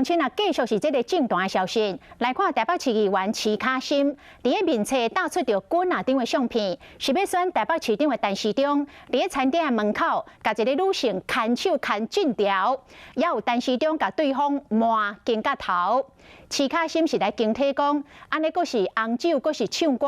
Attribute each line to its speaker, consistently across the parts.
Speaker 1: 先啊，继续是这个震动的消息。来看台北市议员徐卡心，伫个面册打出着滚啊张的相片，是要选台北市长的陈时中。伫个餐厅门口，甲一个女性牵手牵俊条，也有陈时中甲对方摸肩胛头。徐卡心是来警惕讲，安尼阁是红酒，阁是唱歌。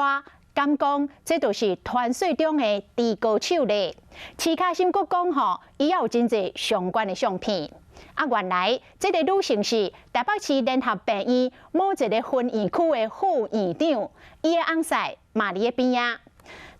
Speaker 1: 敢讲，这就是团水中的地高手咧。徐卡心阁讲吼，伊也有真侪相关的相片。啊，原来这个女性是台北市联合病院某一个婚宴区的副院长，伊的翁婿嘛伫个边啊。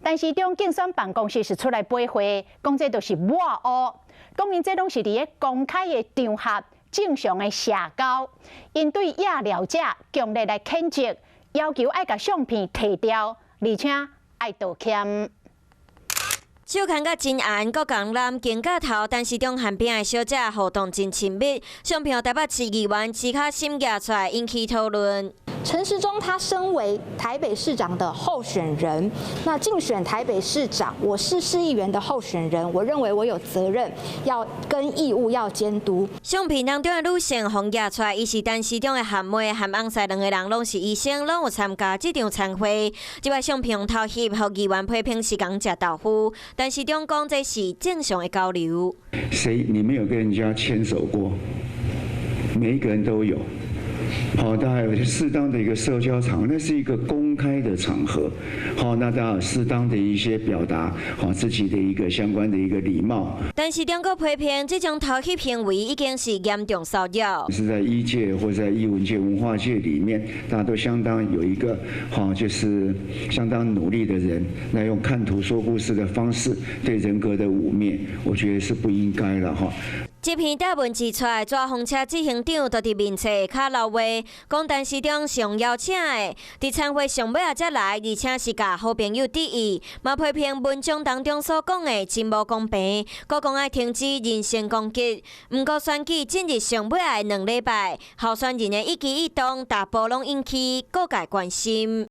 Speaker 1: 但是中竞选办公室是出来背会，讲这都是抹黑，讲因这拢是伫个公开的场合正常的社交，因对亚了者强烈来谴责，要求爱甲相片摕掉。 而且爱道歉。
Speaker 2: 手牵甲真红，搁共揽肩胛头，但是中汉边的小姐互动真亲密。相片台北市议员徐卡心举出来引起讨论。
Speaker 3: 陈时中他身为台北市长的候选人，那竞选台北市长，我是市议员的候选人，我认为我有责任要跟义务要监督。
Speaker 2: 相片当中的女性红举出来，伊是陈时中的含妹含翁婿两个人拢是医生，拢有参加这场餐会。这摆相片偷翕，互议员批评是讲食豆腐。陈时中讲这是正常的交流。
Speaker 4: 你没有跟人家牵手过？每一个人都有。 好，大家有适当的一个社交场合，那是一个公开的场合。好，那大家有适当的一些表达，好自己的一个相关的一个礼貌。
Speaker 2: 但是中国批评这种偷翕行为已经是严重骚扰。
Speaker 4: 是在医界或在艺文界、文化界里面，大家都相当有一个好，就是相当努力的人，来用看图说故事的方式对人格的污蔑，我觉得是不应该的哈。
Speaker 2: 这篇答文指出来，抓风车执行长就伫面册下留话，讲陈时中上邀请的，伫餐会上尾才来，而且是甲好朋友致意，嘛批评文章当中所讲的真无公平，佮讲爱停止人身攻击。毋过选举近日上尾的2礼拜，候选人的一举一动，大部拢引起各界关心。